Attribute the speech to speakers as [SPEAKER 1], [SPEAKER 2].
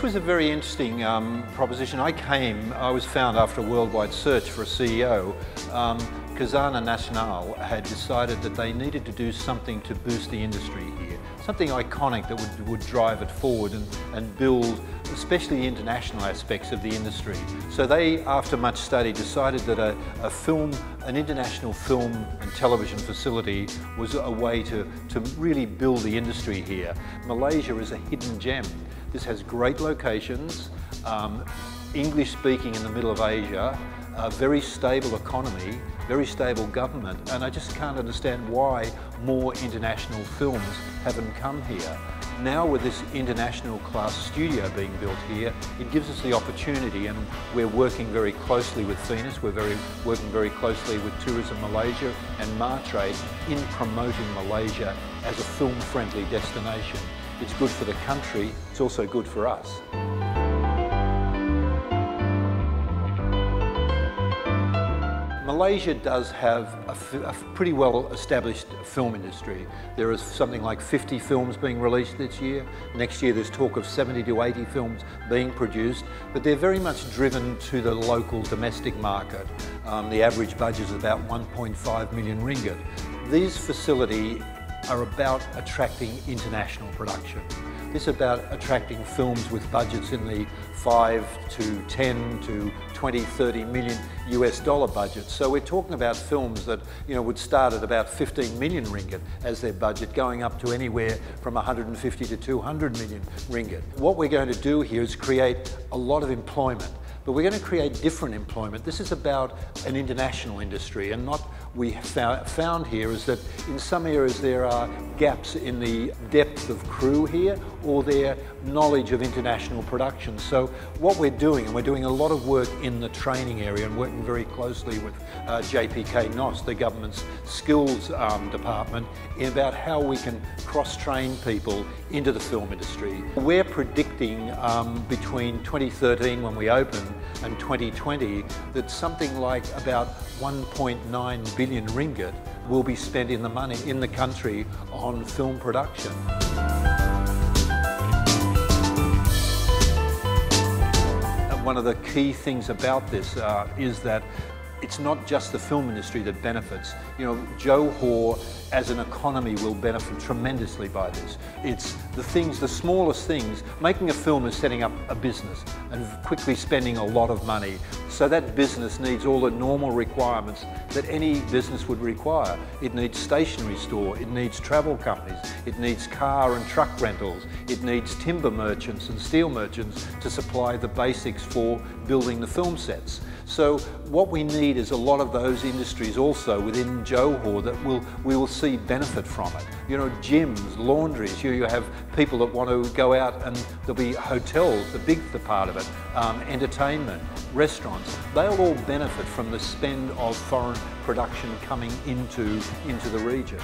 [SPEAKER 1] This was a very interesting proposition. I was found after a worldwide search for a CEO. Khazanah Nasional had decided that they needed to do something to boost the industry here, something iconic that would drive it forward and build especially international aspects of the industry. So they, after much study, decided that an international film and television facility was a way to really build the industry here. Malaysia is a hidden gem. This has great locations, English speaking in the middle of Asia, a very stable economy, very stable government, and I just can't understand why more international films haven't come here. Now with this international class studio being built here, it gives us the opportunity, and we're working very closely with Venus, working very closely with Tourism Malaysia and Martrade in promoting Malaysia as a film-friendly destination. It's good for the country, it's also good for us. Malaysia does have a pretty well established film industry. There is something like 50 films being released this year. Next year there's talk of 70 to 80 films being produced, but they're very much driven to the local domestic market. The average budget is about 1.5 million ringgit. These facilities are about attracting international production. This is about attracting films with budgets in the 5 to 10 to 20, 30 million US dollar budgets. So we're talking about films that would start at about 15 million ringgit as their budget, going up to anywhere from 150 to 200 million ringgit. What we're going to do here is create a lot of employment. But we're going to create different employment. This is about an international industry, and what we found here is that in some areas there are gaps in the depth of crew here or their knowledge of international production. So what we're doing, and we're doing a lot of work in the training area and working very closely with JPK NOS, the government's skills department, about how we can cross-train people into the film industry. We're predicting between 2013 when we open and 2020 that something like about 1.9 billion ringgit will be spent in the country on film production. And one of the key things about this is that it's not just the film industry that benefits. Johor as an economy will benefit tremendously by this. It's the smallest things. Making a film is setting up a business and quickly spending a lot of money. So that business needs all the normal requirements that any business would require. It needs stationery store, it needs travel companies, it needs car and truck rentals, it needs timber merchants and steel merchants to supply the basics for building the film sets. So what we need is a lot of those industries also within Johor that we will see benefit from it. Gyms, laundries, you have people that want to go out, and there'll be hotels, the big part of it, entertainment, restaurants. They'll all benefit from the spend of foreign production coming into the region.